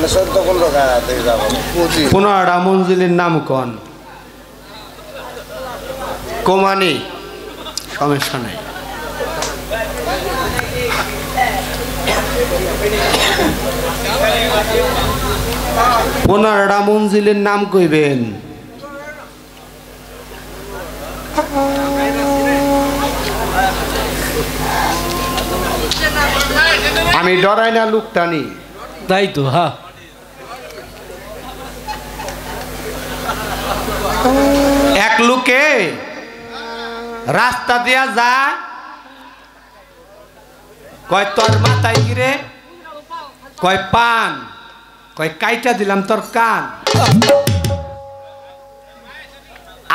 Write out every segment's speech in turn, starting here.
মানে 14-15 গাড়াতে যাব 15টা মঞ্জিলের নাম কোন কোমানি সমস্যা নাই 15টা মঞ্জিলের নাম কইবেন আমি ডরাই না লোকটানি তাই তো হ্যাঁ এক লোকে রাস্তা দিয়া যায় কয় তোর মাথায় গিরে কয় পান কয় কাইটা দিলাম তোর কান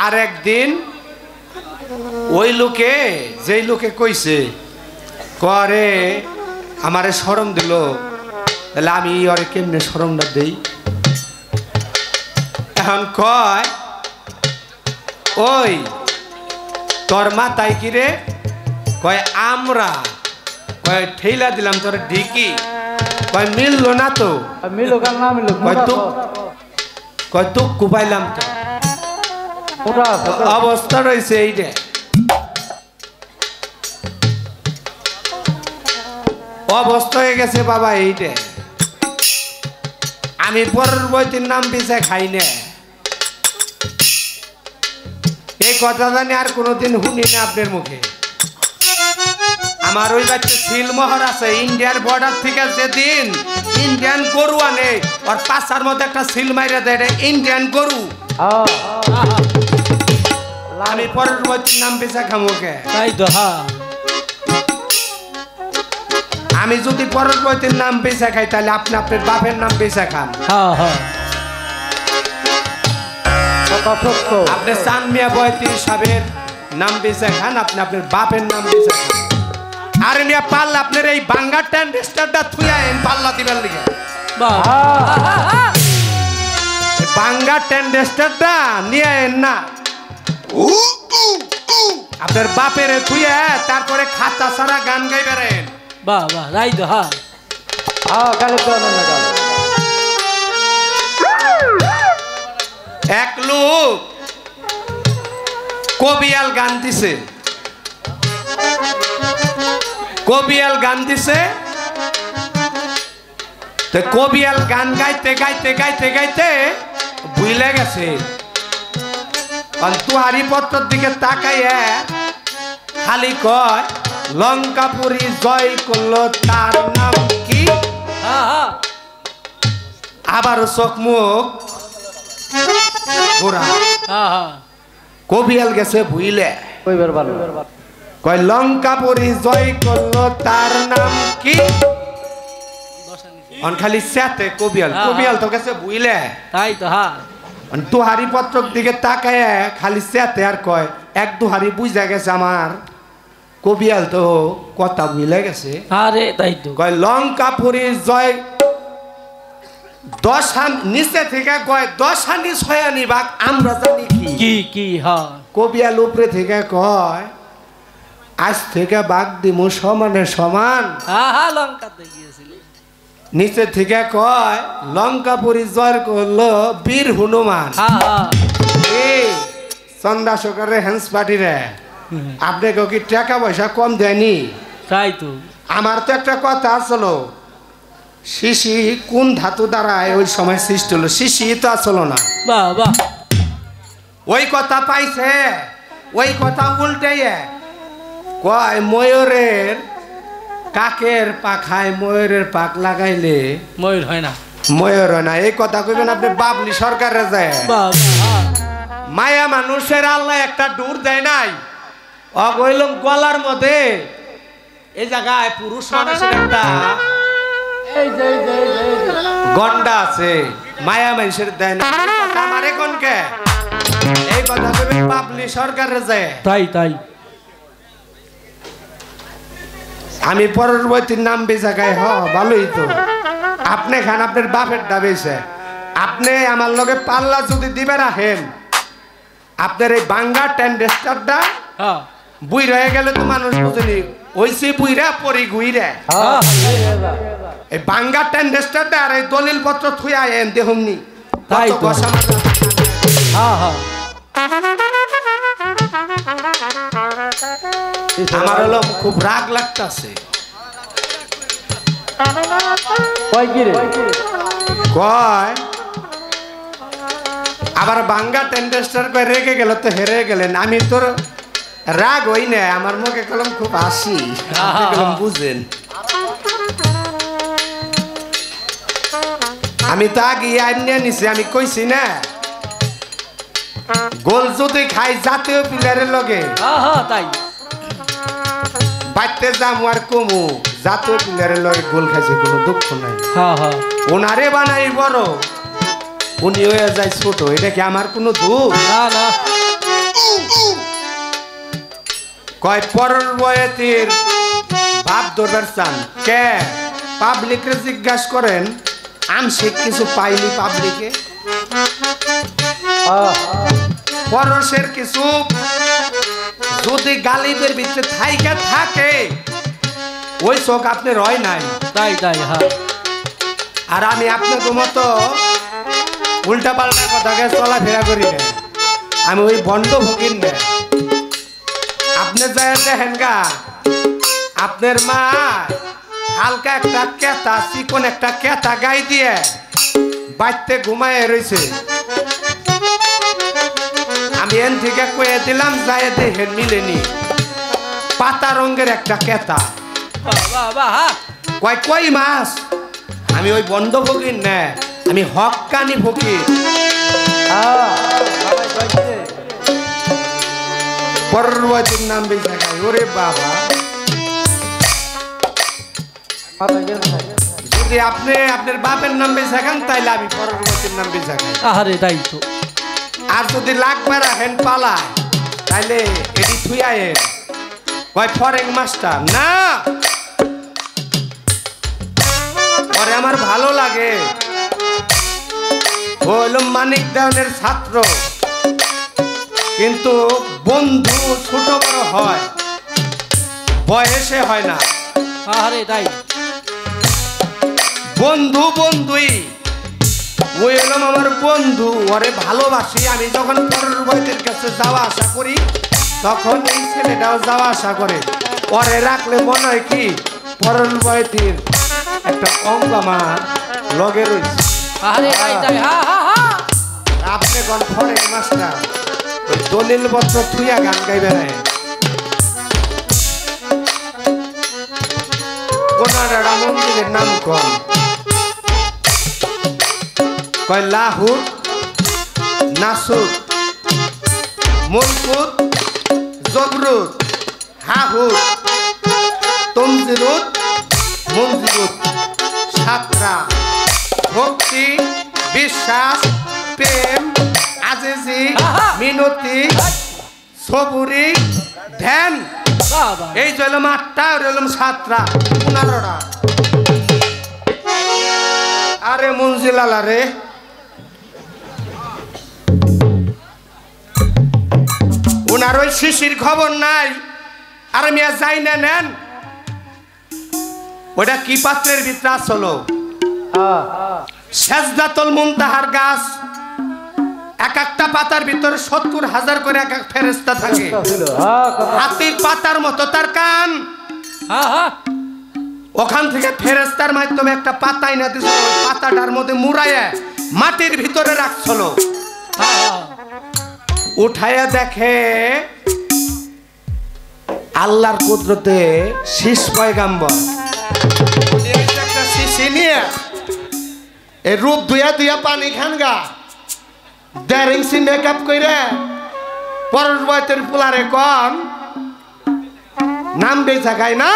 আর একদিন ওই লোকে যেই লোকে কইছে করে আমারে শরম দিল তাহলে আমি ওরে কেমনে শরমটা দেই এখন কয় ওই তোর মাথায় কিরে কয় আমরা কয় ঠেলা দিলাম তোর ঢিকি কয় মিললো না তো মিলো কাল না মিলো কয় তো কুপাইলাম তো অবস্থা রয়েছে এইটা অবস্থা হয়ে গেছে বাবা এইটা আমি পরের বইটির নাম পিছে খাই না এই কথা জানি আর কোনোদিন শুনি না আপনার মুখে আমার ওই বাচ্চা সিলমোহর আছে ইন্ডিয়ার বর্ডার থেকে যেদিন ইন্ডিয়ান গরু আনে আর পাশার মধ্যে একটা সিল মাইরা দেয় ইন্ডিয়ান গরু আমি পরের বইটির নাম পিছে খামোকে তাই তো হ্যাঁ আমি যদি পরের বইটির নাম পিছে খাই তাহলে আপনি আপনার বাপের নাম পিছে খান হ্যাঁ হ্যাঁ আপনি চান মিয়া বয়তির সাহেবের নাম পিছে খান আপনি আপনার বাপের নাম পিছে খান আর মিয়া পাল্লা আপনার এই বাঙ্গার ট্যান্ডেস্টারটা থুইয়া এন পাল্লা দিবেন লিখে বাঙ্গার ট্যান্ডেস্টারটা নিয়ে এন না আপনার বাপের থুইয়া তারপরে খাতা সারা গান গাই বেরেন বাহ বাহ রাই তো হ্যাঁ হ্যাঁ গালে তো না গালে এক লোক কবিয়াল গান দিছে কবিয়াল গান দিছে তো কবিয়াল গান গাইতে গাইতে গাইতে গাইতে ভুলে গেছে তুহারি পত্রের দিকে তাকাইয়া খালি কয় লঙ্কাপুরী জয় করলো তার নাম কি আবার চোখ মুখ কবিয়াল গেছে ভুইলে কয় লঙ্কাপুরী জয় করলো তার নাম কি খালি সাথে কবিয়াল কবিয়াল তো গেছে ভুইলে তাই তো হ্যাঁ দুহারি পত্রক দিকে তাকায় খালি সাথে আর কয় এক দুহারি বুঝা গেছে আমার কবিয়াল তো কথা ভুলে গেছে আরে তাই তো কয় লঙ্কাপুরী জয় নিচে থেকে কয় 10 আনি 6 আনি বাঘ আমরা জানি কি কি হ্যাঁ কবিয়াল উপরে থেকে কয় আজ থেকে বাঘ দিমু সমানে সমান লঙ্কাতে গিয়েছিল নিচে থেকে কয় লঙ্কাপুরী জয় করলো বীর হনুমান চন্দা সরকারের হ্যান্স পার্টি রে আপনাকে কি টাকা পয়সা কম দেয়নি তাই তো আমার তো একটা কথা আসলো শিশি কোন ধাতু দ্বারায় ওই সময় সৃষ্টি হলো শিশি তো আসলো না বাহ বাহ ওই কথা পাইছে ওই কথা উল্টে কয় ময়ূরের কাকের পাখায় ময়ূরের পাক লাগাইলে ময়ূর হয় না ময়ূর হয় না এই কথা কইবেন আপনি বাবলি সরকারে যায় মায়া মানুষের আল্লাহ একটা ডুর দেয় নাই অগৈলম গলার মধ্যে এই জায়গায় পুরুষ মানুষের একটা গন্ডা আছে মায়া মানুষের দেয় না আমারে কোনকে এই কথা কইবেন বাবলি সরকারে যায় তাই তাই আমি পরবর্তীর নাম বেচা গায়ে ভালোই তো আপনি খান আপনার বাপের দাবেছে আপনি আমার লগে পাল্লা যদি দিবে রাখেন আপনার এই বাঙ্গা ট্যান্ডেস্টারটা বুই রয়ে গেলে তো মানুষ বুঝেনি ওইসে বুইরা পরি গুইরা এই বাঙ্গা টেন্ডেস্টারটা আর এই দলিল পত্র থুই আয়েন দেহমনি তাই তো। হ্যাঁ হ্যাঁ আমার হলো খুব রাগ লাগতাছে কয় কি রে কয় আবার বাঙ্গা টেন্ডেস্টার কয় রেগে গেল তো হেরে গেলেন আমি তোর রাগ হই না আমার মুখে কলম খুব হাসি আপনি কলম বুঝেন আমি তো আগে আইনে নিছি আমি কইছি না গোল যদি খাই জাতীয় প্লেয়ারের লগে হ্যাঁ হ্যাঁ তাই বাইতে যাম আর কমু জাতীয় প্লেয়ারের লগে গোল খাইছে কোনো দুঃখ নাই হ্যাঁ হ্যাঁ ওনারে বানাই বড় উনি হয়ে যায় ছোট এটা কি আমার কোনো দোষ না না কয় পরের বয়েতির ভাব ধরবার চান কে পাবলিকরে জিজ্ঞাসা করেন আংশিক কিছু পাইনি পাবলিকে পরশের কিছু যদি গালিবের ভিতরে থাইকা থাকে ওই চোখ আপনার হয় নাই তাই তাই হ্যাঁ আর আমি আপনাদের মতো উল্টা পাল্টা কথাকে চলাফেরা করি না আমি ওই বন্ধ ভুগিন না আপনি যায় দেখেন গা আপনার মা হালকা একটা কেতা চিকন একটা কেতা গাই দিয়ে বাড়িতে ঘুমায় রয়েছে আমি এন থেকে কয়ে দিলাম যায় দেখেন মিলেনি পাতা রঙের একটা কেতা বাহ বাহ হ্যাঁ কয় কই মাছ আমি ওই বন্ধ ফকির না আমি হক্কানি ফকির পর্বতের নাম বেশি ওরে বাবা যদি আপনি আপনার বাপের নাম বেশি খান তাইলে আমি পর্বতের নাম বেশি খাই আরে তাই তো আর যদি লাগবে রাখেন পালায় তাইলে এটি থুয়ায়েন কয় ফরেন মাস্টার না পরে আমার ভালো লাগে হইল মানিক দেওয়ানের ছাত্র কিন্তু বন্ধু ছোট বড় হয় বয়সে হয় না আরে তাই বন্ধু বন্ধুই ওই হলাম আমার বন্ধু ওরে ভালোবাসি আমি যখন পরের বইদের কাছে যাওয়া আসা করি তখন এই ছেলেটাও যাওয়া আসা করে ওরে রাখলে মনে হয় কি পরের বইটির একটা অঙ্গ আমার লগে রয়েছে আরে তাই তাই হ্যাঁ হ্যাঁ হ্যাঁ আপনি কোন ফরেন মাস্টার ওই দলিল পত্র থুইয়া গান গাইবে না ওনার একটা মন্দিরের নাম কম কয় লাহুর নাসুর মুলকুত জবরুত হাহুর তমজিরুত মঞ্জিরুত সাতরা ভক্তি বিশ্বাস প্রেম আজিজি মিনতি সবুরি ধ্যান বাবা এই জলম 8টা আর এলম 7টা 15টা আরে মঞ্জিলালা রে ওনার ওই শিশির খবর নাই আর মিয়া যাই না নেন ওটা কি পাত্রের ভিতরে আসলো সেজদাতুল মুনতাহার গাছ এক একটা পাতার ভিতরে 70,000 করে এক এক ফেরেশতা থাকে হাতির পাতার মতো তার কান হ্যাঁ হ্যাঁ ওখান থেকে ফেরেশতার মাধ্যমে একটা পাতাই না দিছিল ওই পাতাটার মধ্যে মুড়াইয়া মাটির ভিতরে রাখছিল উঠাইয়া দেখে আল্লাহর কুদরতে শীষ পয়গাম্বর একটা শিশি নিয়ে এই রূপ দুয়া দুয়া পানি খান গা 1.5 ইঞ্চি মেকআপ কইরা পরের বয়তের পোলারে কন নাম বেচা খায় না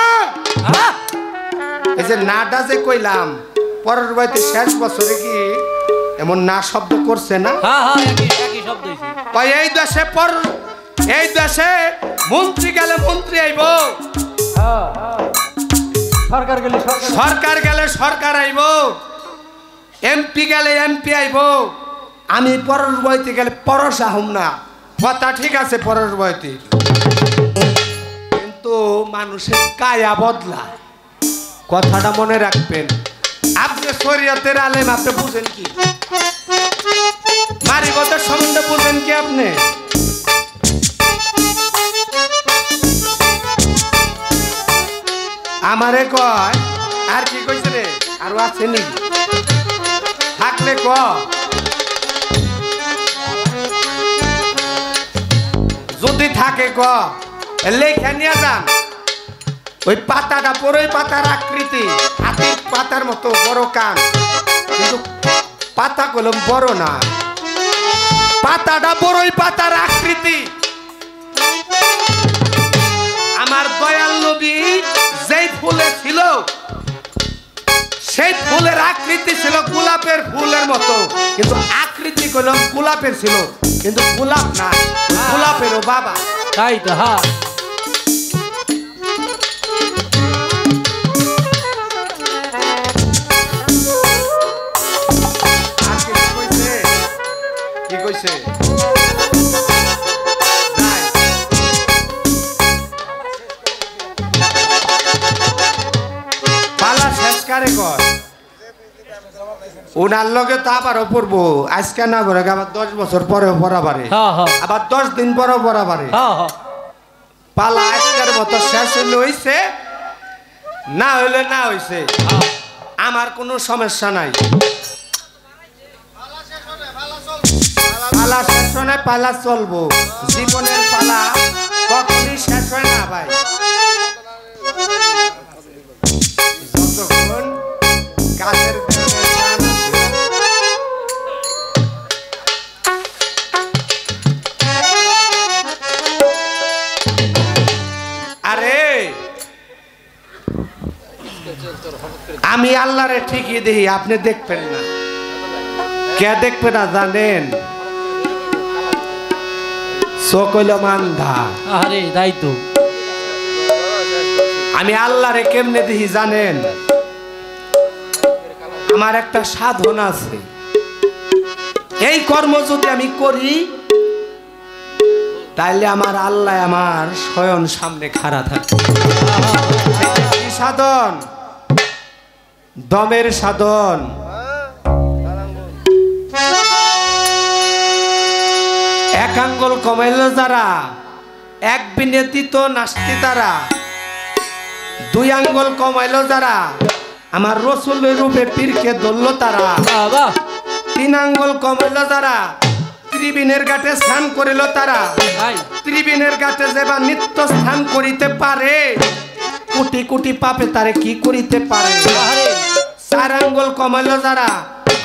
এই যে নাটা যে কইলাম পরের বয়তে শেষ বছরে কি এমন না শব্দ করছে না হ্যাঁ হ্যাঁ একই শব্দ হইছে কই এই দেশে মন্ত্রী গেলে মন্ত্রী আইব সরকার গেলে সরকার আইব এমপি গেলে এমপি আইব আমি পরের বইতে গেলে পরশ আহম না কথা ঠিক আছে পরের বইতে কিন্তু মানুষের কায়া বদলা কথাটা মনে রাখবেন আপনি শরীয়তের আলেম, আপনি বুঝেন কি? মারিবতের সম্বন্ধে বুঝেন কি আপনি? আমারে কয় আর কি কইছে রে? আরো আছে নি? থাকলে ক। যদি থাকে ক, লেখা নিয়ে যান। ওই পাতাটা বড়ই পাতার আকৃতি, হাতির পাতার মতো বড় কান, কিন্তু পাতা কলম বড় না। পাতাটা বড়ই পাতার আকৃতি। আমার দয়াল নবী যেই ফুলে ছিল, সেই ফুলের আকৃতি ছিল গোলাপের ফুলের মতো, কিন্তু আকৃতি কলম গোলাপের ছিল, কিন্তু গোলাপ না, গোলাপেরও বাবা। তাই তো হ্যাঁ। কি কইছে? পালা শেষ কারে কর? ওনার লগে তো আবারও পড়বো, আজকে না পড়ে আবার 10 বছর পরেও পড়া পারে, আবার 10 দিন পরেও পড়া পারে। পালা আজকের মতো শেষ হইলে হইছে, না হইলে না হইছে, আমার কোনো সমস্যা নাই। পালা শেষ হয় না, পালা চলবো। জীবনের পালা কখনই শেষ হয় না ভাই। যতক্ষণ কাজের আরে আমি আল্লাহরে ঠিকই দেখি, আপনি দেখবেন না। কে দেখবে না জানেন? সকল মান্ধা। আরে তাই তো। আমি আল্লাহরে কেমনে দেখি জানেন? আমার একটা সাধন আছে, এই কর্ম যদি আমি করি তাইলে আমার আল্লাহ আমার স্বয়ং সামনে খাড়া থাকে। কি সাধন? দমের সাধন। এক আঙ্গুল কমাইল যারা, এক বিনেতিত নাস্তি তারা। 2 আঙ্গুল কমাইল যারা, আমার রসুলের রূপে পীরকে ধরল তারা। 3 আঙ্গুল কমাইল যারা, ত্রিবিনের ঘাটে স্নান করিল তারা। ত্রিবিনের ঘাটে যেবা নিত্য স্নান করিতে পারে, কোটি কোটি পাপে তারে কি করিতে পারে। 4 আঙ্গুল কমাইল যারা,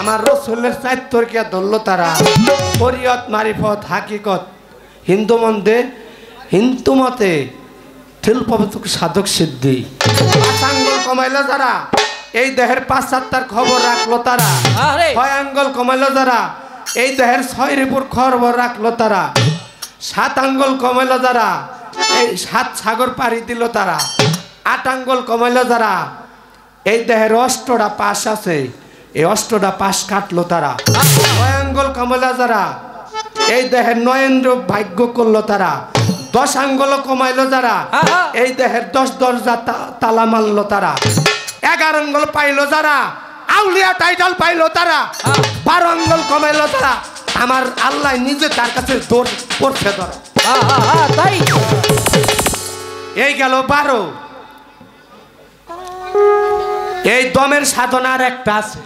আমার রসুলের চাইতরকে ধরল তারা। শরীয়ত মারিফত হাকিকত হিন্দু মতে ঠিলপবতুক সাধক সিদ্ধি। 5 আঙ্গুল কমাইল যারা, এই দেহের 5-7টার খবর রাখলো তারা। 6 আঙ্গুল কমাইল যারা, এই দেহের 6 রিপুর খবর রাখলো তারা। 7 আঙ্গুল কমাইল যারা, এই 7 সাগর পাড়ি দিল তারা। 8 আঙ্গুল কমাইল যারা, এই দেহের 8টা পাশ আছে, এই 8টা পাশ কাটলো তারা। 9 আঙ্গুল কমাইল যারা, এই দেহের 9 রূপ ভাগ্য করলো তারা। 10 আঙ্গুল কমাইল যারা, এই দেহের 10 দরজা তালা মারলো তারা। 11 আঙ্গুল পাইলো যারা, আউলিয়া টাইটেল পাইলো তারা। 12 আঙ্গুল কমাইলো তারা, আমার আল্লাহ নিজে তার কাছে দৌড় পড়ছে ধরা। তাই এই গেল 12। এই দমের সাধনার একটা আছে,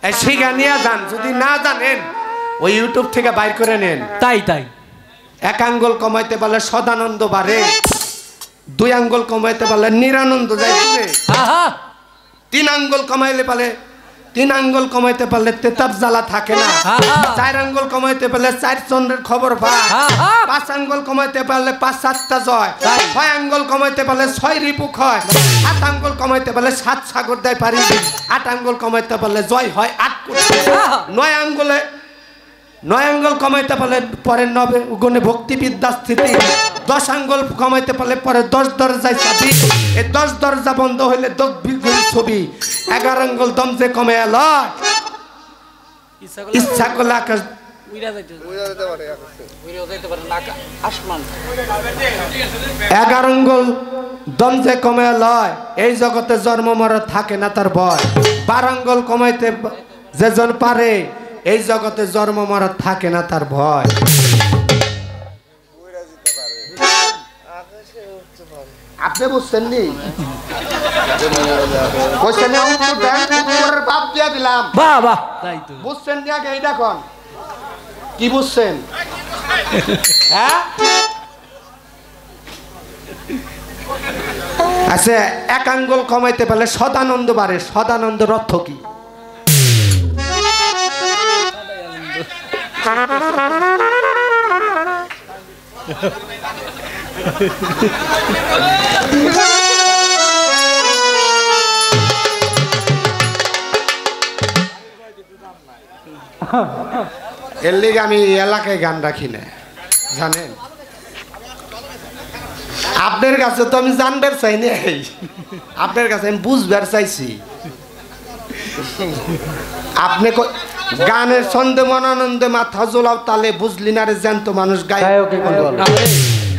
এই শিখা নিয়ে যান। যদি না জানেন ওই ইউটিউব থেকে বাইর করে নেন। তাই তাই 1 আঙ্গুল কমাইতে পারলে সদানন্দ বাড়ে, 2 আঙ্গুল কমাইতে পারলে নিরানন্দ যাইবে। 3 আঙ্গুল কমাইলে পারলে 3 আঙ্গুল কমাইতে পারলে তেতাব জ্বালা থাকে না। 4 আঙ্গুল কমাইতে পারলে 4 চন্দ্রের খবর পায়। 5 আঙ্গুল কমাইতে পারলে 5-7টা জয়। 6 আঙ্গুল কমাইতে পারলে 6 রিপুক হয়। 7 আঙ্গুল কমাইতে পারলে 7 সাগর দেয় পারি। 8 আঙ্গুল কমাইতে পারলে জয় হয় 8 কোটি। 9 আঙ্গুল কমাইতে পারলে পরে 9 গুণে ভক্তি বিদ্যা স্থিতি। 10 আঙ্গুল কমাইতে পারলে পরে 10 দরজায় চাবি। এই 10 দরজা বন্ধ হইলে 10 বিঘ্ন ছবি। 11 আঙ্গুল দম যে কমে এলো, ইচ্ছা করলে আকাশ 11 আঙ্গুল দম যে কমে লয়, এই জগতে জন্ম মরণ থাকে না তার ভয়। বারাঙ্গল কমাইতে যেজন পারে এই জগতে জন্ম মরা থাকে না তার ভয়। আপনি বুঝছেন নি? বাপ দিয়া দিলাম বাবা বুঝছেন নি? আগে এইটা কোন কি বুঝছেন? হ্যাঁ আচ্ছা, এক আঙ্গুল কমাইতে পারলে সদানন্দ বাড়ে। সদানন্দের অর্থ কি? এর লিগে আমি এলাকায় গান রাখি না, জানেন? আপনার কাছে তো আমি জানবার চাই না, আপনার কাছে আমি বুঝবার চাইছি। আপনি গানের ছন্দে মনানন্দে মাথা জোলাও তালে বুঝলি না রে জ্যান্ত মানুষ গায়।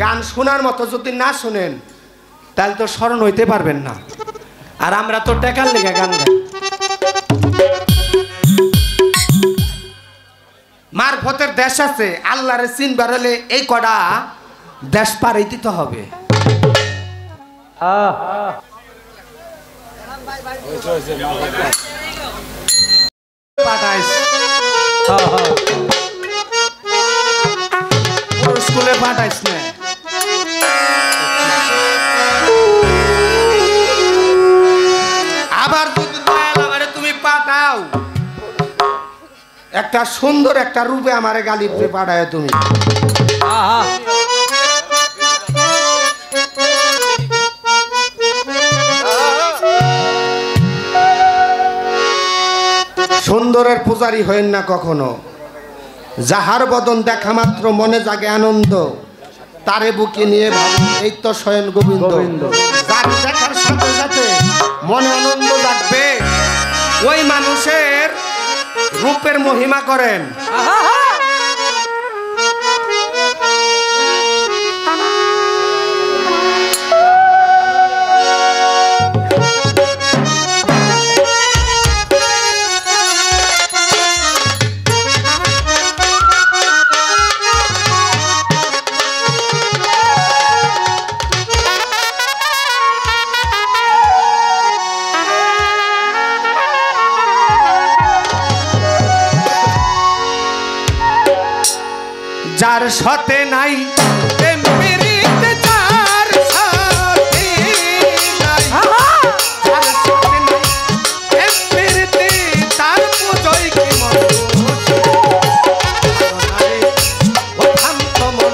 গান শোনার মতো যদি না শোনেন তাহলে তো স্মরণ হইতে পারবেন না। আর আমরা তো টেকার লেগে গান গাই। মারফতের দেশ আছে, আল্লাহরে চিনবার হলে এই কটা দেশ পাড়ি দিতে হবে। স্কুলে পাঠাইস না, আবার যদি তুমি পাঠাও একটা সুন্দর একটা রূপে আমারে গালি পাঠায় তুমি। সুন্দরের পূজারি হইন না কখনো। যাহার বদন দেখা মাত্র মনে জাগে আনন্দ, তারে বুকে নিয়ে ভাবুন এই তো স্বয়ং গোবিন্দ। যার দেখার সাথে সাথে মনে আনন্দ জাগবে ওই মানুষের রূপের মহিমা করেন। যার সাথে নাই প্রেম প্রীতি, যার সাথে নাই, যার সাথে নাই প্রেম প্রীতি, তার পূজয় কি মন ও শান্ত মন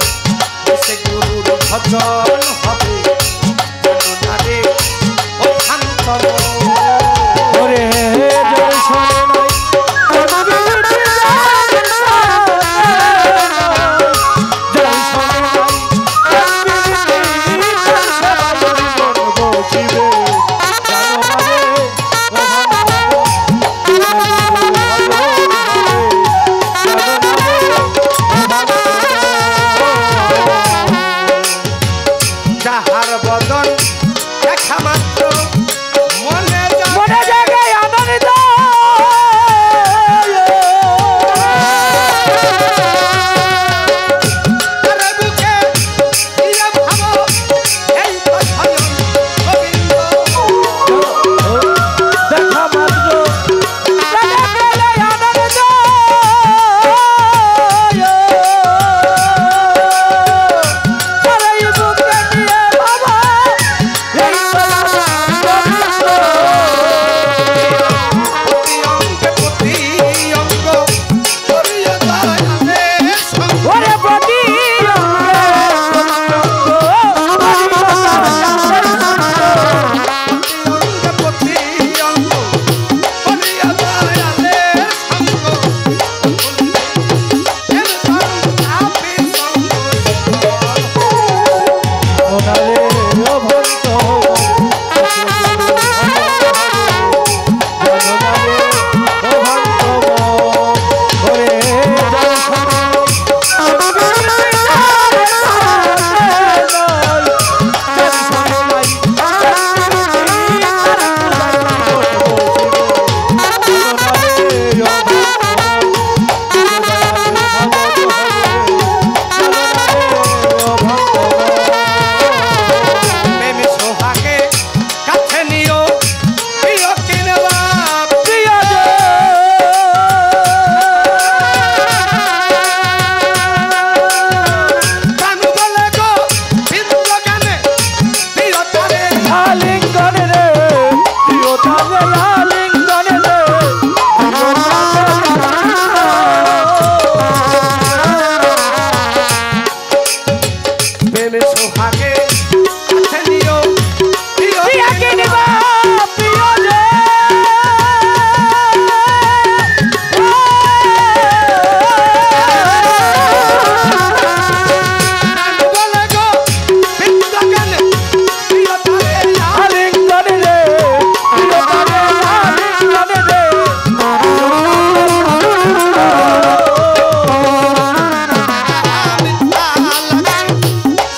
সে গুরুর ভজন হবে জানারে ও শান্ত মন। ওরে যার সাথে নাই আলিঙ্গন রে প্রেমে সোহাগে আছে নিও প্রিয়াকে নিবা প্রিয় রে বলে গো বিন্দগানে প্রিয় তারে আলিঙ্গন রে প্রিয় তারে আলিঙ্গন রে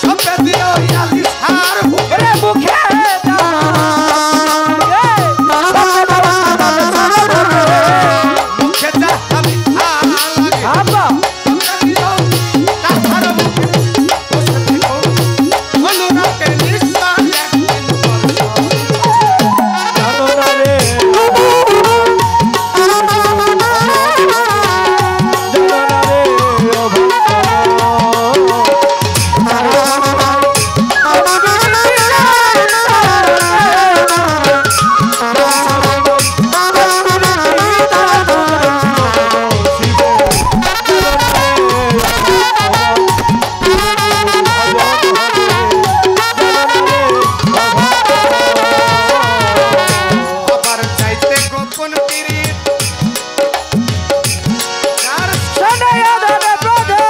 সবে দিও আলিশার ওরে মুখে মুখে যা আমি লাগে আব্বা তাহার মুখে বসে থেকো অনুরাগের নিঃশ্বাস একদিন জানো না রে আবার চাইতে গোপন পিরিত যার শোনায়া দাদা ব্রাদার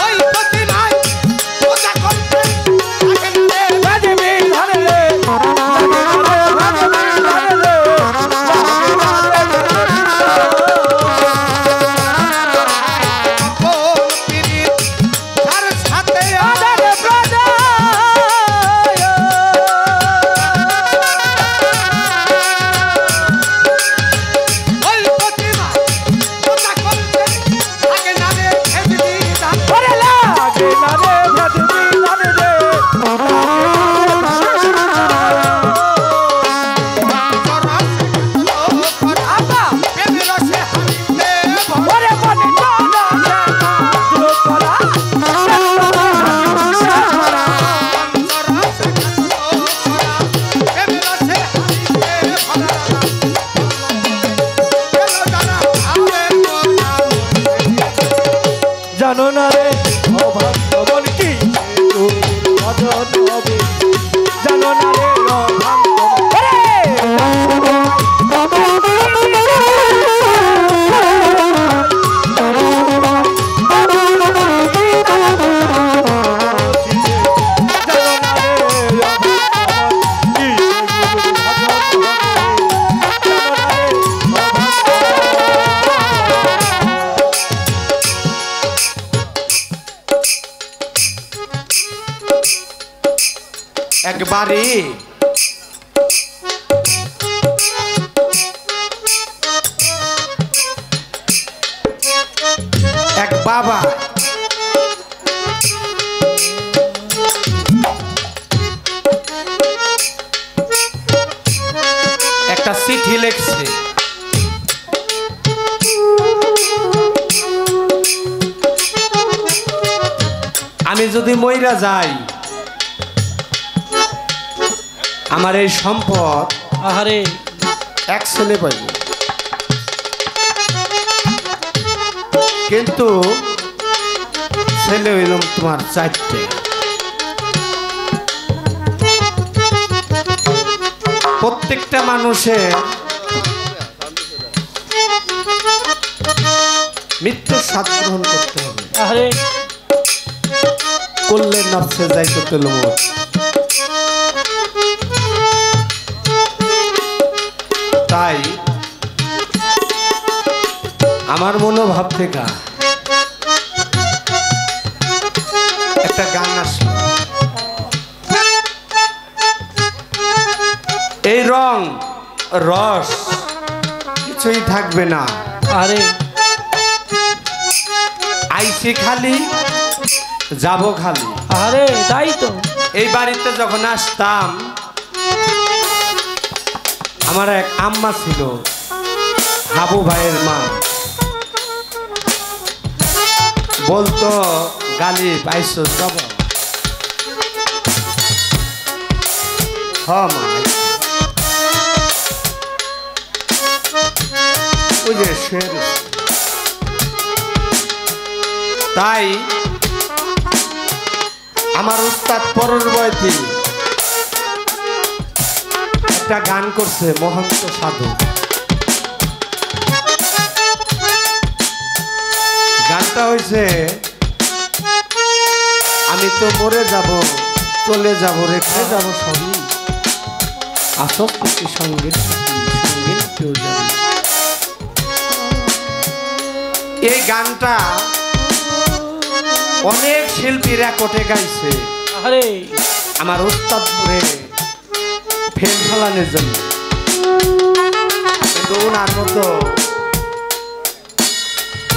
ওই প্রতিমায় পূজা করতে থাকে না রে বাজবি ধরে রে বাজবি ধরে রে গোপন পিরিত যার সাথে দাদা ব্রাদার ওই প্রতিমায় পূজা করতে থাকে না রে এদিকে দান ওরে লাগে না রে বাজবি ধরে রে আব্বা প্রেমের রসে হারিতে ওরে মনে জানা দুলো করা জানো না রে অভাবন কি ভজন হবে জানো না রে একবারই এক বাবা একটা চিঠি লিখছে আমি যদি মইরা যাই আমার এই সম্পদ আহারে এক ছেলে পাইব কিন্তু ছেলে হইলাম তোমার চারটে প্রত্যেকটা মানুষের মৃত্যুর স্বাদ গ্রহণ করতে হবে আহারে করলে নফসে যাইতে তেল তাই আমার মনোভাব থেকে একটা গান আসলো এই রং রস কিছুই থাকবে না আরে আইসি খালি যাব খালি আরে তাই তো এই বাড়িতে যখন আসতাম আমার এক আম্মা ছিল হাবু ভাইয়ের মা বলতো গালি পাইছো বাবা হ মা ওই যে শের তাই আমার উস্তাদ পরবর্তী একটা গান করছে মহন্ত সাধু গানটা হয়েছে আমি তো মরে যাব চলে যাব রেখে যাব সবই আসক্তি সঙ্গীত সঙ্গীত কেউ জানি এই গানটা অনেক শিল্পী রেকর্ডে গাইছে আমার উস্তাদপুরে ফেল ফেলানোর জন্য কিন্তু ওনার মতো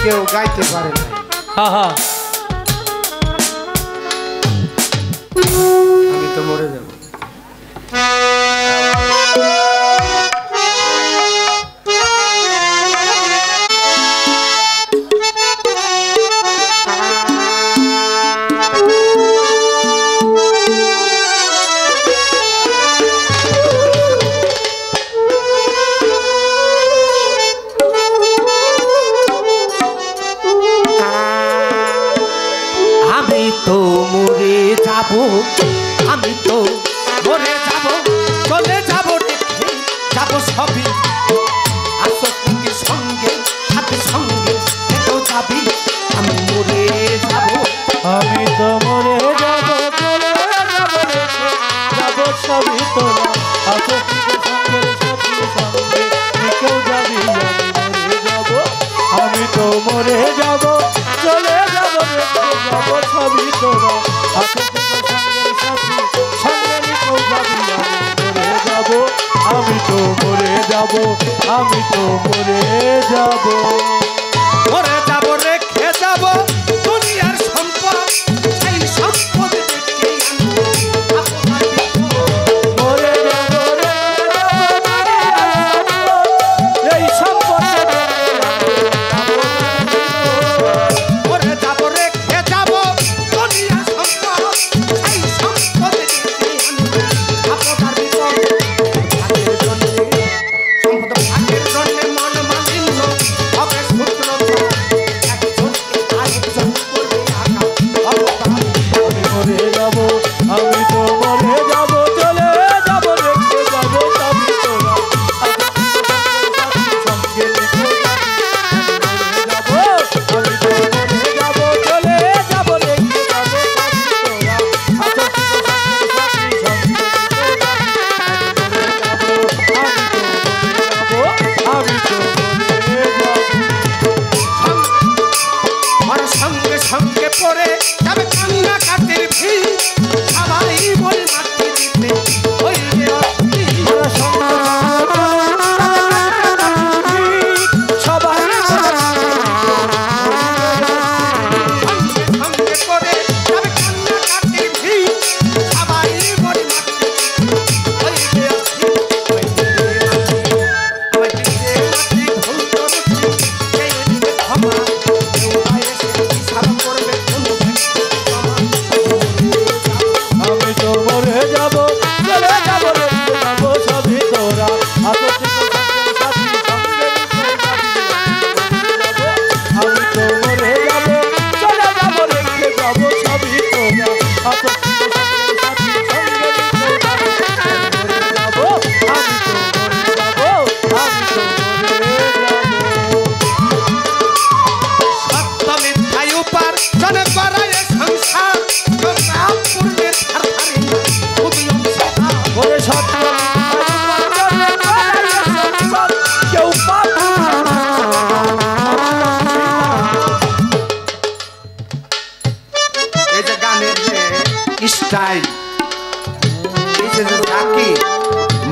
কেউ গাইতে পারে না আমি তো মরে যাব আমি তো মরে যাব চলে যাব রেখে যাব সবই আসক্তি সঙ্গে সাথে সঙ্গে এটাও যাবি আমি মরে যাব আমি তো মরে যাব চলে যাব রেখে যাব সবই তোরা আসক্তি সঙ্গে সাথে সঙ্গে এটাও যাবি আমি মরে যাব আমি তো মরে যাব চলে যাব রেখে যাব সবই তোরা আসক্তি আমি তো মরে যাব আমি তো মরে যাব মরে যাব রেখে যাব দুনিয়ার সম্পদ সেই সম্পদ দেখে মরে যাব এই সম্পদ মরে যাব রেখে যাব দুনিয়ার সম্পদ সেই সম্পদ দেখে আপনার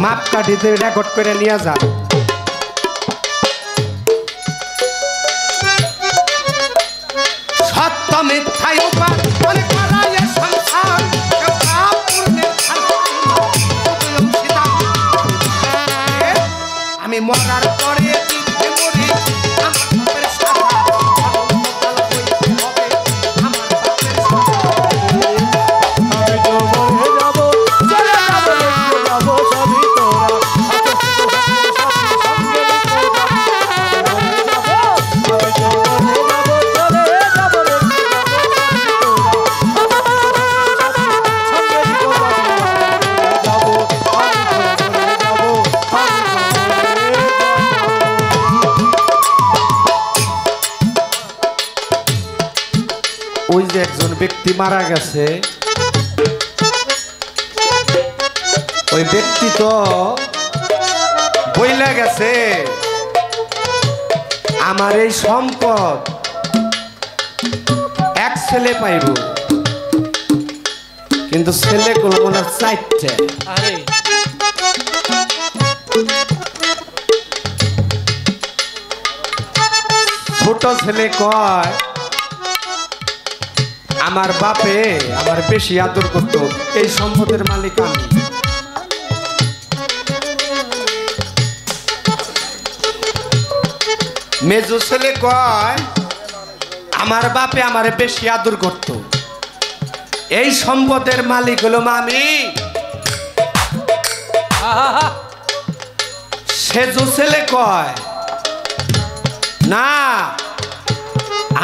মাপকাঠিতে রেকর্ড করে নিয়ে যান সত্য মিথ্যায় উপার মনে করায় সংসার আমি মরার পরে মরি আমার ব্যক্তি মারা গেছে, ওই ব্যক্তি তো বইলা গেছে আমার এই সম্পদ এক ছেলে পাইব, কিন্তু ছেলেগুলো মনে হয় চারটে। ছোট ছেলে কয় আমার বাপে আমার বেশি আদর করতো, এই সম্পদের মালিক আমি। মেজো ছেলে কয় আমার বাপে আমারে বেশি আদর করতো, এই সম্পদের মালিক হলো মামি। সেজো ছেলে কয় না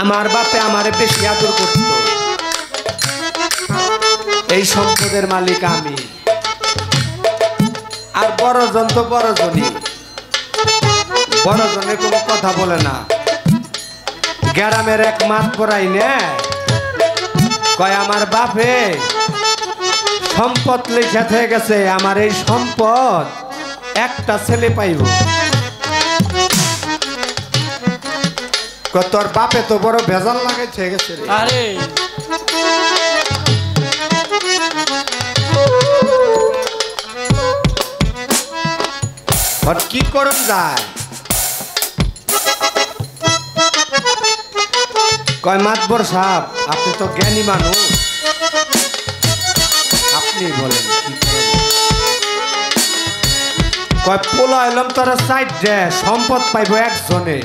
আমার বাপে আমারে বেশি আদর করতো, এই সম্পদের মালিক আমি। আর বড়জন তো বড়জনই, বড়জনে কোনো কথা বলে না। গ্রামের এক মাত পড়াই নে কয় আমার বাপে সম্পদ লেখা থেকে গেছে, আমার এই সম্পদ একটা ছেলে পাইব। তোর বাপে তো বড় ভেজাল লাগাইছে গেছে রে। আরে কি করুন যায়, কয় মাতবর সাহেব আপনি তো জ্ঞানী মানুষ, আপনি বলেন কি করবেন? কয় পোলা এলাম তোরা সাইড দে, সম্পদ পাইব একজনে।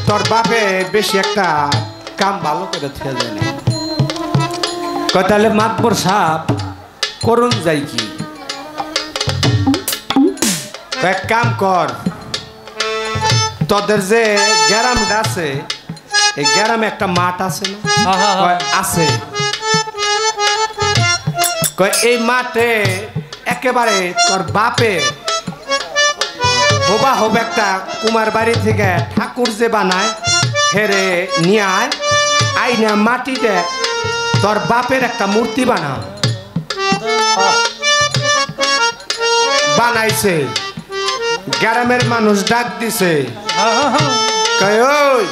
তোর বাপে বেশি একটা কাম ভালো করে থেকে যায় না। কয় তাহলে মাতবর সাহেব করুন যাই কি, এক কাম কর, তোদের যে গ্রামটা আছে এই গ্রামে একটা মাঠ আছে না? কয় আছে। কয় এই মাঠে একেবারে তোর বাপে হবা হবে একটা কুমার বাড়ি থেকে ঠাকুর যে বানায় হেরে নিয়ে আয়, আইনা মাটিতে তোর বাপের একটা মূর্তি বানা। বানাইছে, গ্রামের মানুষ ডাক দিছে, ওই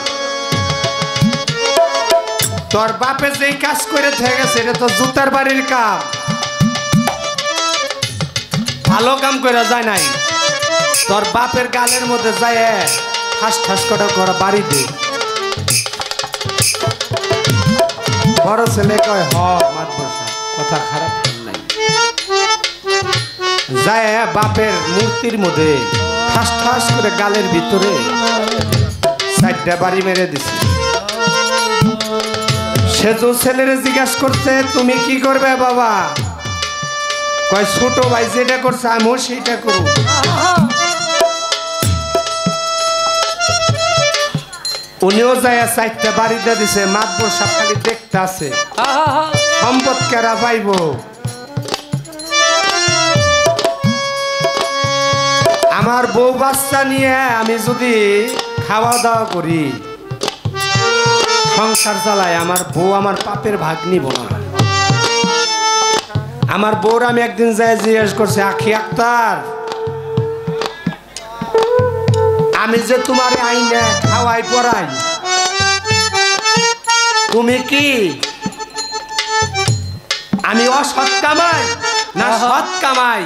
তোর বাপে যেই কাজ করে থেকে গেছে এটা তো জুতার বাড়ির কাম, ভালো কাম করে যায় নাই। তোর বাপের গালের মধ্যে যায় ঠাস ঠাস করে বাড়ি দে। বড় ছেলে কয় হ মাতবর সাহেব কথা খারাপ নাই, যায় বাপের মূর্তির মধ্যে ঠাস ঠাস করে গালের ভিতরে চারটা বাড়ি মেরে দিছে। সেজো ছেলেরে জিজ্ঞাসা করছে তুমি কি করবে বাবা? কয় ছোট ভাই যেটা করছে আমিও সেইটা করব। উনিও যায় চারটা বাড়িতে দিছে, মাতবর সাহেব খালি দেখতে আছে সম্পদ কেরা পাইব। আমার বউ বাচ্চা নিয়ে আমি যদি খাওয়া দাওয়া করি সংসার চালাই, আমার বউ আমার পাপের ভাগ নিব না। আমার বউর আমি একদিন যাই জিজ্ঞেস করছি আখি আক্তার আমি যে তোমার আইনে খাওয়াই পড়াই তুমি কি আমি অসৎ কামাই না সৎ কামাই?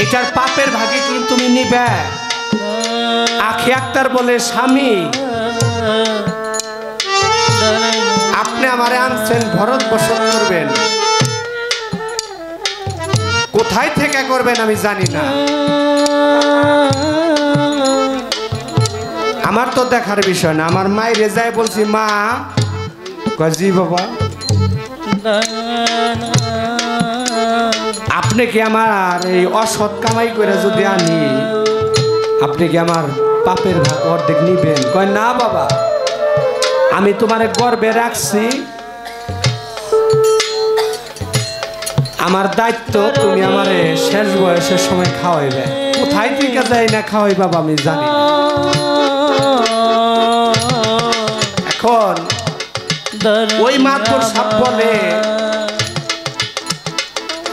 এটার পাপের ভাগে কি তুমি নিবে? আখি আক্তার বলে স্বামী আপনি আমারে আনছেন ভরত বসত করবেন, কোথায় থেকে করবেন আমি জানি না, আমার তো দেখার বিষয় না। আমার মায়ের যাই বলছি মা জি বাবা আপনি কি আমার এই অসৎ কামাই করে যদি আনি আপনি কি আমার পাপের ভাগ অর্ধেক নিবেন? কয় না বাবা আমি তোমারে গর্বে রাখছি, আমার দায়িত্ব তুমি আমারে শেষ বয়সের সময় খাওয়াইবে, কোথায় থেকে যাই না খাওয়াই বাবা আমি জানি। তখন ওই মাতবর সাহেব বলে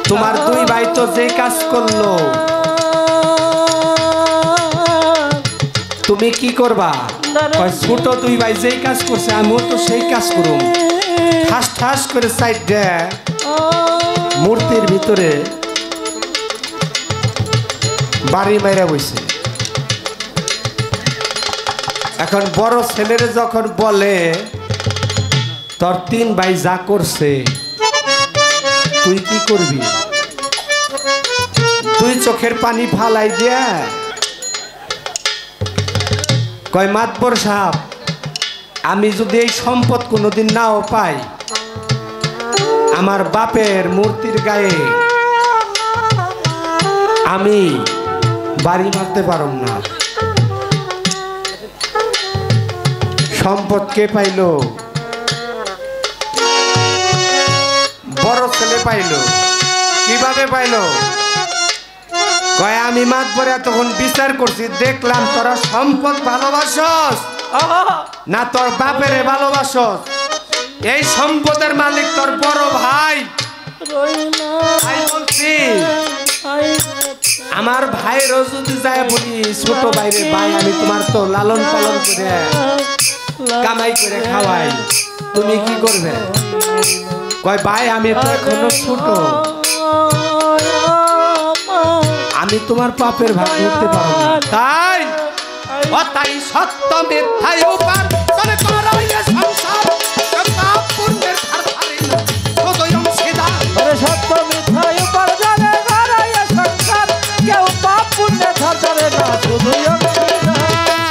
তোমার দুই ভাই তো যে কাজ করলো তুমি কি করবা? ছোট দুই ভাই যেই কাজ করছে আমিও তো সেই কাজ করুম। ঠাস ঠাস করে সাইড দেয় মূর্তির ভিতরে বাড়ি মাইরা বইছে। এখন বড় ছেলেরে যখন বলে তোর তিন ভাই যা করছে তুই কি করবি? তুই চোখের পানি ফালাই দিয়া কয় মাতবর সাহেব আমি যদি এই সম্পদ কোনোদিন নাও পাই আমার বাপের মূর্তির গায়ে আমি বাড়ি মারতে পারব না। সম্পদ কে পাইল? বড় ছেলে পাইল। কিভাবে পাইল? কয় আমি মাতবরে তখন বিচার করছি, দেখলাম তোরা সম্পদ ভালোবাসস না তোর বাপেরে ভালোবাসস। এই সম্পদের মালিক তোর বড় ভাই। বলছি আমার ভাইয়েরও যদি যায় বলি ছোট ভাইরে ভাই আমি তোমার তো লালন পালন করে কামাই করে খাওয়াই, তুমি কি করবে? কয় ভাই আমি তো এখনো ছোট, আমি তোমার পাপের ভাগ করতে পারবো না। তাই তাই সত্য মিথ্যায় উপার করে করাইয়া সংসার পাপ পুণ্যের ধার ধারি না সদয় অংশীদার। সত্য মিথ্যায় উপার জানে করাইয়া সংসার কেউ পাপ পুণ্যের ধার ধারে না সদয় অংশীদার।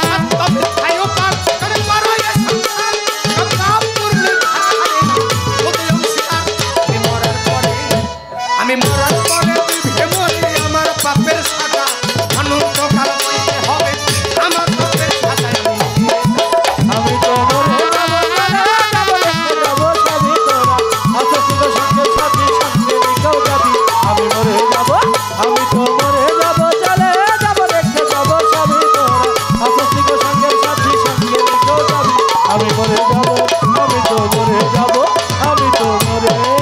সত্য মিথ্যায় উপার করে করাইয়া সংসার পাপ পুণ্যের ধার ধারি না সদয় অংশীদার। আমি মরার পরে তুই মরি আমার পাপের সাজা অনন্তকাল বইতে হবে আমার পাপের সাজা। আমি তো মরে যাবো সবই তোরা আসছিল সঙ্গে সাথী সঙ্গে কেউ যাবি। আমি মরে যাবো, আমি তো মরে যাবো, চলে যাবো রেখে যাবো সবই তোরা আসছিল সঙ্গে সাথী সঙ্গে কেউ যাবি। আমি মরে যাবো, আমি তো মরে যাবো, আমি তো মরে যাবো।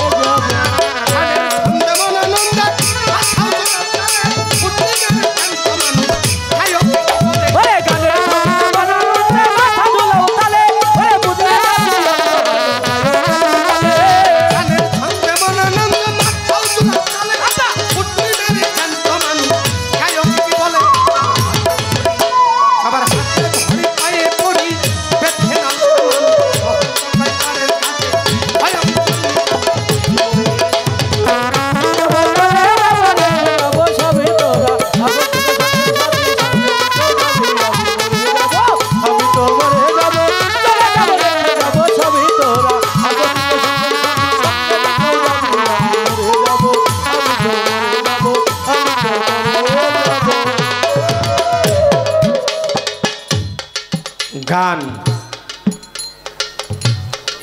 গান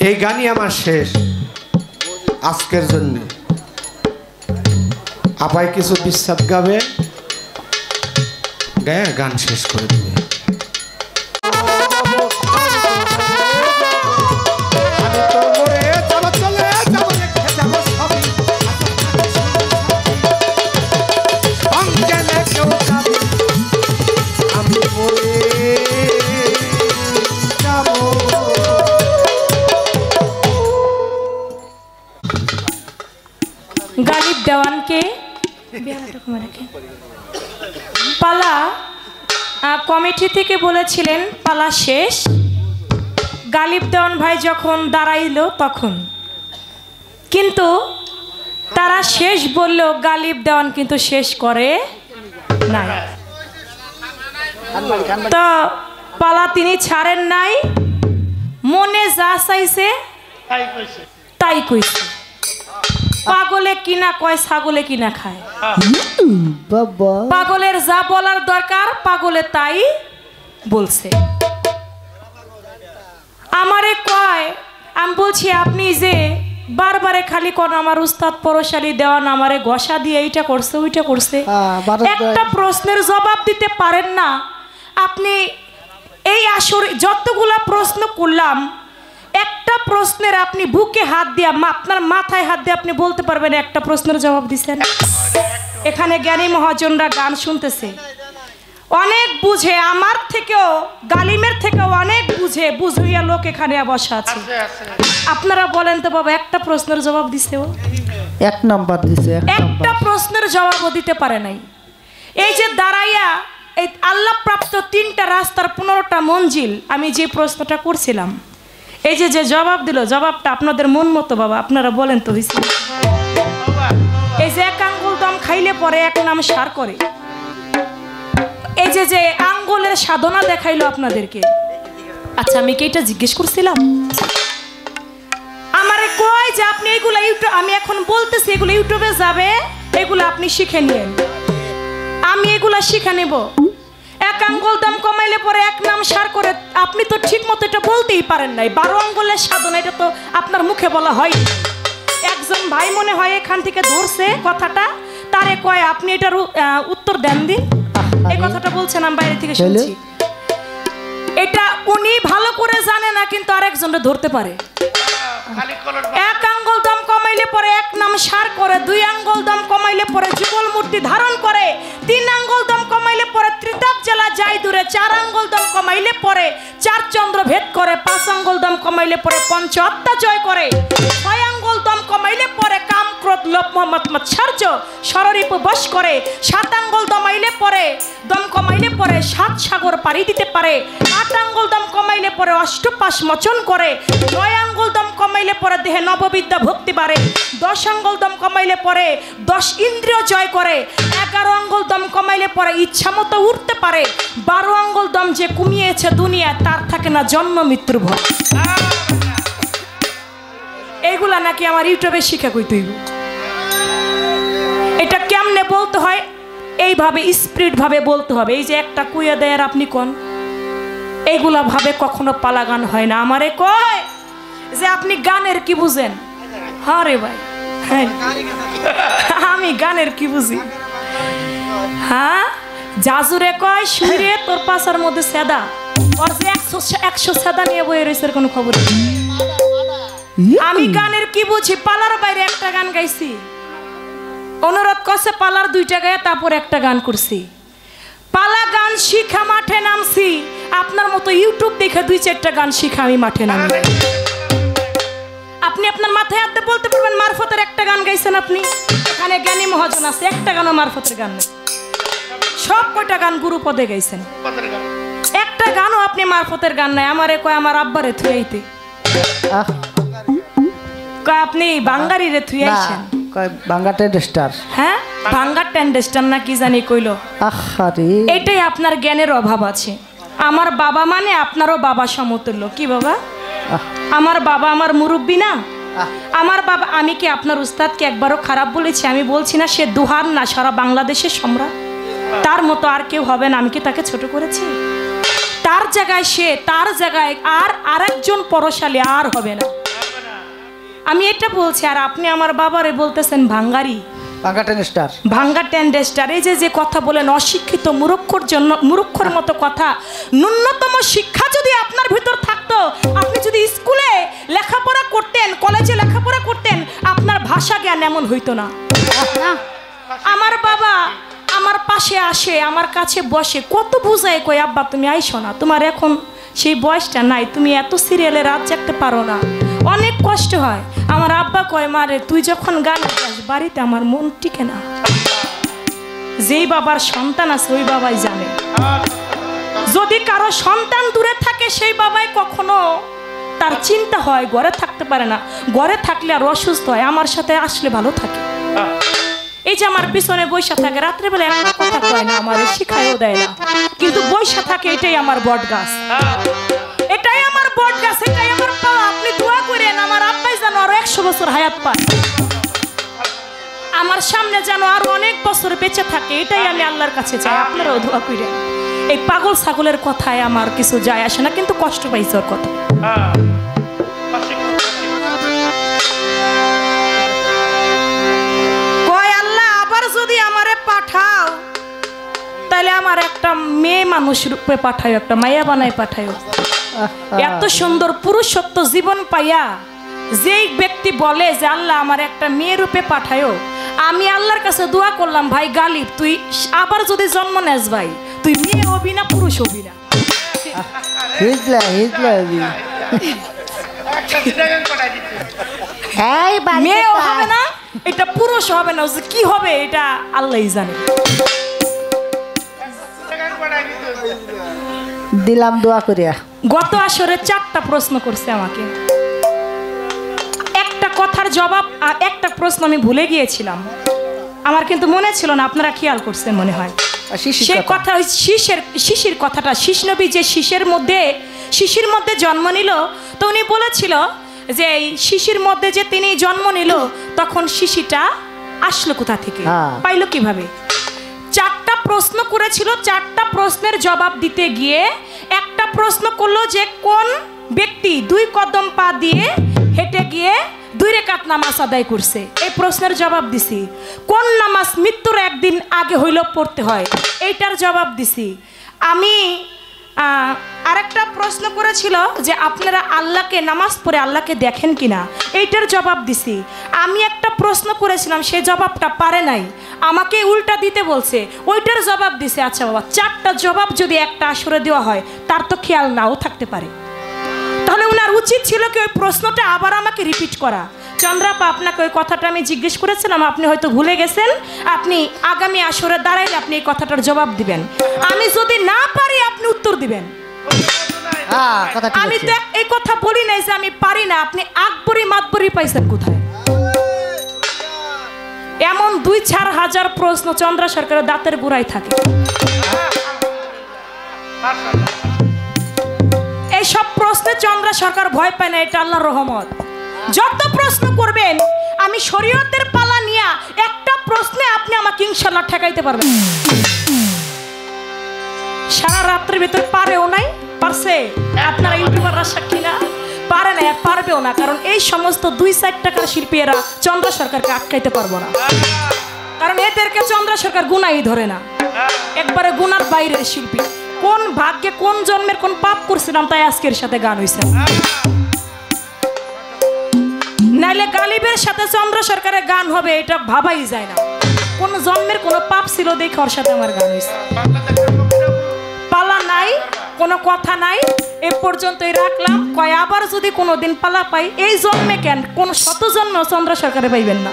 এই গানই আমার শেষ আজকের জন্য। আপাই কিছু বিস্বাদ গাবে, গায়ে গান শেষ করে দেবে। গালিব দেওয়ানকে পালা কমিটি থেকে বলেছিলেন পালা শেষ। গালিব দেওয়ান ভাই যখন দাঁড়াইলো তখন কিন্তু তারা শেষ বলল, গালিব দেওয়ান কিন্তু শেষ করে নাই। তো পালা তিনি ছাড়েন নাই, মনে যা চাইছে তাই কইছে। পাগলে কিনা কয় ছাগলে কিনা খায়। পাগলের যা বলার দরকার পাগলে তাই বলছে। আমারে কয়, আমি বলছি আপনি যে বারবারে খালি কোন আমার উস্তাদ পরশালী দেওয়ান আমারে ঘষা দিয়ে এইটা করছে ওইটা করছে, একটা প্রশ্নের জবাব দিতে পারেন না আপনি। এই আসরে যতগুলা প্রশ্ন করলাম একটা প্রশ্নের আপনি বুকে হাত দিয়ে আপনার মাথায় হাত দিয়ে আপনি বলতে পারবেন একটা প্রশ্নের জবাব দিছেন? এখানে জ্ঞানী মহাজনরা গান শুনতেছে, অনেক বুঝে, আমার থেকেও গালিমের থেকেও অনেক বুঝিয়া লোক এখানে বসা আছে। আপনারা বলেন তো বাবা, একটা প্রশ্নের জবাব দিছে ও? এক নাম্বার দিছে, একটা প্রশ্নের জবাবও দিতে পারে নাই। এই যে দাঁড়াইয়া এই আল্লাহ প্রাপ্ত 3টা রাস্তার 15টা মঞ্জিল, আমি যে প্রশ্নটা করছিলাম, এই যে যে জবাব দিল, জবাবটা আপনাদের মন মতো বাবা, আপনারা বলেন তো হইছে? এই যে 1 আঙ্গুল দম খাইলে পরে 1 নাম সার করে, এই যে যে আঙ্গুলের সাধনা দেখাইলো আপনাদেরকে। আচ্ছা, আমি কি এটা জিজ্ঞেস করছিলাম? আমারে কয় যে আপনি এগুলা ইউটিউব, আমি এখন বলতেছি এগুলো ইউটিউবে যাবে, এগুলো আপনি শিখে নিয়েন। আমি এগুলা শিখে নেব। 1 আঙ্গুল দাম কমাইলে পরে 1 নাম সার করে, আপনি তো ঠিক মতো এটা বলতেই পারেন নাই। 12 আঙ্গুলের সাধনা, এটা তো আপনার মুখে বলা হয়। একজন ভাই মনে হয় এখান থেকে ধরছে কথাটা, তারে কয় আপনি এটার উত্তর দেন দিন। এই কথাটা বলছেন, আমি বাইরে থেকে শুনছি। এটা উনি ভালো করে জানে না, কিন্তু আরেকজনটা ধরতে পারে। 1 আঙ্গুল দম কমাইলে পরে 1 নাম সার করে, 2 আঙ্গুল দম কমাইলে পরে যুগল মূর্তি ধারণ করে, 3 আঙ্গুল দম কমাইলে পরে ত্রিতাপ জেলা যায় দূরে, 4 আঙ্গুল দম কমাইলে পরে 4 চন্দ্র ভেদ করে, 5 আঙ্গুল দম কমাইলে পরে 5 আত্মা জয় করে, 6 আঙ্গুল দম কমাইলে পরে কাম ক্রোধ লোভ মোহ মাৎসর্য সররিপ বশ করে, 7 আঙ্গুল দম কমাইলে পরে 7 সাগর পাড়ি দিতে পারে, 8 আঙ্গুল দম কমাইলে পরে অষ্টপাশ মোচন করে, 9 আঙ্গুল দম কমাইলে পরে দেহে নববিদ্যা ভক্তি বাড়ে, 10 আঙ্গুল দম কমাইলে পরে 10 ইন্দ্রিয় জয় করে, 11 আঙ্গুল দম কমাইলে পরে ইচ্ছা মতো উঠতে পারে, 12 আঙ্গুল দম যে কমিয়েছে দুনিয়া, তার থাকে না জন্ম মৃত্যুর ভয়। এইগুলা নাকি আমার ইউটিউবে শিখা কই তুই? এটা কেমনে বলতে হয়? এইভাবে স্পিরিট ভাবে বলতে হবে। এই যে একটা কুইয়া দেয় আর আপনি কোন, এইগুলা ভাবে কখনো পালা গান হয় না। আমারে কয় যে আপনি গানের কি বুঝেন? হ্যাঁ রে ভাই, হ্যাঁ আমি গানের কি বুঝি? হ্যাঁ, জাজুরে কয় শুইরে তোর পাশার মধ্যে সেদা, ওর যে 100 সেদা নিয়ে বয়ে রয়েছে কোনো খবর নেই। আমি গানের কি বুঝি? পালার বাইরে একটা গান গাইছি, অনুরোধ করছে পালার 2টা গায়ে, তারপর একটা গান করছি। পালা গান শিখা মাঠে নামছি, আপনার মতো ইউটিউব দেখে 2-4টা গান শিখা আমি মাঠে নামি। আপনি আপনার মাথায় হাতে বলতে পারবেন মারফতের একটা গান গাইছেন আপনি? এখানে জ্ঞানী মহাজন আছে, একটা গানও মারফতের গান নেই। সব কয়টা গান গুরুপদে গাইছেন, একটা গানও আপনি মারফতের গান নাই। আমারে কয় আমার আব্বারে থুইতে, কয় আপনি বাঙ্গারিরে থুই আইছেন, কয় বাঙ্গা টেন্ডেস্টার। হ্যাঁ, বাঙ্গা টেন্ডেস্টার না কি জানি কইলো। আহারে, এটাই আপনার জ্ঞানের অভাব আছে। আমার বাবা মানে আপনারও বাবা সমতুল্য। কি বাবা? আমার বাবা আমার মুরব্বী না? আমার বাবা, আমি কি আপনার উস্তাদকে একবারও খারাপ বলেছি? আমি বলছি না সে দুহার না, সারা বাংলাদেশের সম্রাট, তার মতো আর কেউ হবে না। আমি কি তাকে ছোট করেছি? তার জায়গায় সে, তার জায়গায় আর আরেকজন পরশালী আর হবে না। আমি এটা বলছি, আর আপনি আমার বাবারে বলতেছেন ভাঙ্গারি, বাঙ্গা টেন্ডেস্টার, ভাঙ্গা টেন্ডেস্টার। এই যে যে কথা বলেন অশিক্ষিত মূর্খর জন্য, মূর্খর মতো কথা। ন্যূনতম শিক্ষা যদি আপনার ভিতর থাকতো, আপনি যদি স্কুলে লেখাপড়া করতেন, কলেজে লেখাপড়া করতেন, আপনার ভাষা জ্ঞান এমন হইতো না। আমার বাবা আমার পাশে আসে, আমার কাছে বসে, কত বুঝায় কই আব্বা তুমি আইসো না, তোমার এখন সেই বয়সটা নাই, তুমি এত সিরিয়ালে রাত জাগতে পারো না, অনেক কষ্ট হয়। আমার আব্বা কয় মারে তুই যখন গান গাস বাড়িতে আমার মন টিকে না। যেই বাবার সন্তান আছে ওই বাবাই জানে। যদি কারো সন্তান দূরে থাকে সেই বাবাই কখনো তার চিন্তা হয়, ঘরে থাকতে পারে না, ঘরে থাকলে আর অসুস্থ হয়, আমার সাথে আসলে ভালো থাকে। এই যে আমার পিছনে বৈশা থাকে, রাত্রেবেলা একটা কথা কয় না, আমার শিখায়ও দেয় না, কিন্তু বৈশা থাকে, এটাই আমার বট গাছ, এটাই আমার বট গাছ, এটাই আমার পাওয়া। আপনি দোয়া করেন আমার আব্বাই যেন আরো 100 বছর হায়াত পায়, আমার সামনে যেন আরো অনেক বছর বেঁচে থাকে, এটাই আমি আল্লাহর কাছে চাই। আপনারাও দোয়া করেন। এই পাগল ছাগলের কথায় আমার কিছু যায় আসে না, কিন্তু কষ্ট পাইছে ওর কথা। কয় আল্লাহ আবার যদি আমারে পাঠাও, তাহলে আমার একটা মেয়ে মানুষ রূপে পাঠায়, একটা মায়া বানায় পাঠায়। এত সুন্দর পুরুষত্ব জীবন পাইয়া যেই ব্যক্তি বলে যে আল্লাহ আমার একটা মেয়ে রূপে পাঠায়ো, আমি আল্লাহর কাছে দোয়া করলাম ভাই গালিব তুই আবার যদি জন্ম নেস ভাই তুই মেয়ে হবি না পুরুষ হবি না। হিজলা হিজলা মেয়েও হবে না এটা পুরুষ হবে না, কি হবে এটা আল্লাহই জানে। দিলাম দোয়া করিয়া। গত আসরে 4টা প্রশ্ন করছে আমাকে, একটা কথার জবাব একটা প্রশ্ন আমি ভুলে গিয়েছিলাম, আমার কিন্তু মনে ছিল না, আপনারা খেয়াল করছেন মনে হয়। সেই কথা ওই শিশির কথাটা, শিশ নবী যে শিশির মধ্যে জন্ম নিল, তো উনি বলেছিল যে এই শিশির মধ্যে যে তিনি জন্ম নিল তখন শিশিটা আসলো কোথা থেকে, পাইলো কিভাবে। 4টা প্রশ্ন করেছিল, 4টা প্রশ্নের জবাব দিতে গিয়ে একটা প্রশ্ন করলো যে কোন ব্যক্তি 2 কদম পা দিয়ে হেঁটে গিয়ে 2 রাকাত নামাজ আদায় করছে, এই প্রশ্নের জবাব দিছি। কোন নামাজ মৃত্যুর একদিন আগে হইলেও পড়তে হয়, এইটার জবাব দিছি আমি। আরেকটা প্রশ্ন করেছিল যে আপনারা আল্লাহকে নামাজ পড়ে আল্লাহকে দেখেন কিনা, এইটার জবাব দিছি আমি। একটা প্রশ্ন করেছিলাম সেই জবাবটা পারে নাই, আমাকে উল্টা দিতে বলছে, ওইটার জবাব দিছে। আচ্ছা বাবা, 4টা জবাব যদি একটা আসরে দেওয়া হয় তার তো খেয়াল নাও থাকতে পারে, তাহলে ওনার উচিত ছিল কি ওই প্রশ্নটা আবার আমাকে রিপিট করা। চন্দ্রাপা আপনাকে ওই কথাটা আমি জিজ্ঞেস করেছিলাম, আপনি হয়তো ভুলে গেছেন, আপনি আগামী আসরে দাঁড়াইলে আপনি এই কথাটার জবাব দিবেন, আমি যদি না পারি আপনি উত্তর দিবেন। আমি তো এই কথা বলি নাই যে আমি পারি না, আপনি আকবরি মাতবরি পাইছেন কোথায়? এমন 2-4 হাজার প্রশ্ন চন্দ্রা সরকারের দাঁতের গোড়ায় থাকে। এইসব প্রশ্নে চন্দ্রা সরকার ভয় পায় না, এটা আল্লাহর রহমত। যত প্রশ্ন করবেন আমি শরীয়তের পালা নিয়ে একটা প্রশ্নে আপনি আমাকে ইনশাআল্লাহ ঠেকাইতে পারবেন। সারা রাত্রির ভিতর পারেও নাই, পারছে আপনারা ইউটিউবাররা সাক্ষী না, পারে না আর পারবেও না, কারণ এই সমস্ত 2-4 টাকার শিল্পীরা চন্দ্রা সরকারকে আটকাইতে পারবো না, কারণ এদেরকে চন্দ্রা সরকার গুনাই ধরে না, একবারে গুনার বাইরের শিল্পী। কোন ভাগ্যে কোন জন্মের কোন পাপ করছিলাম তাই আজকের সাথে গান হয়েছে, নাইলে গালিবের সাথে চন্দ্র সরকারের গান হবে এটা ভাবাই যায় না। কোন জন্মের কোন পাপ ছিল দেখে ওর সাথে আমার গান হয়েছে, পালা নাই, কোনো কথা নাই, এ পর্যন্তই রাখলাম। কয় আবার যদি কোনোদিন পালা পাই, এই জন্মে কেন কোন 100 জন্ম চন্দ্র সরকারে পাইবেন না।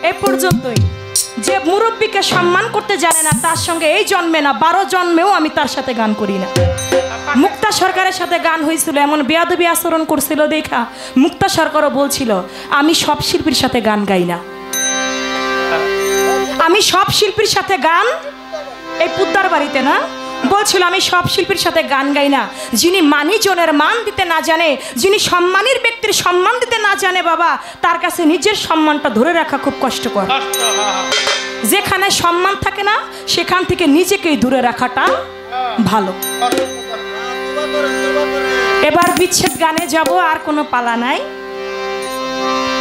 এই পর্যন্তই। যে মুরব্বীকে সম্মান করতে জানে না তার সঙ্গে এই জন্মে না 12 জন্মেও আমি তার সাথে গান করি না। মুক্তা সরকারের সাথে গান হয়েছিল, এমন বেয়াদবি আচরণ করছিল দেখা মুক্তা সরকারও বলছিল আমি সব শিল্পীর সাথে গান গাই না, আমি সব শিল্পীর সাথে গান, এই পুত্তার বাড়িতে না, বলছিল আমি সব শিল্পীর সাথে গান গাই না। যিনি মানিজনের মান দিতে না জানে, যিনি সম্মানের ব্যক্তির সম্মান দিতে না জানে বাবা, তার কাছে নিজের সম্মানটা ধরে রাখা খুব কষ্টকর। যেখানে সম্মান থাকে না সেখান থেকে নিজেকেই দূরে রাখাটা ভালো। এবার বিচ্ছেদ গানে যাব, আর কোনো পালা নাই,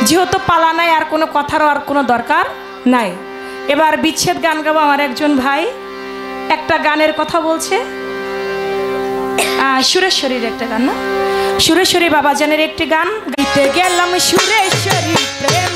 যেহেতু পালা নাই আর কোনো কথারও আর কোনো দরকার নাই। এবার বিচ্ছেদ গান গাবো। আমার একজন ভাই একটা গানের কথা বলছে, সুরেশ্বরীর একটা গান না, সুরেশ্বরী বাবাজানের একটি গান গাইতে গেলাম সুরেশ্বরী প্রেম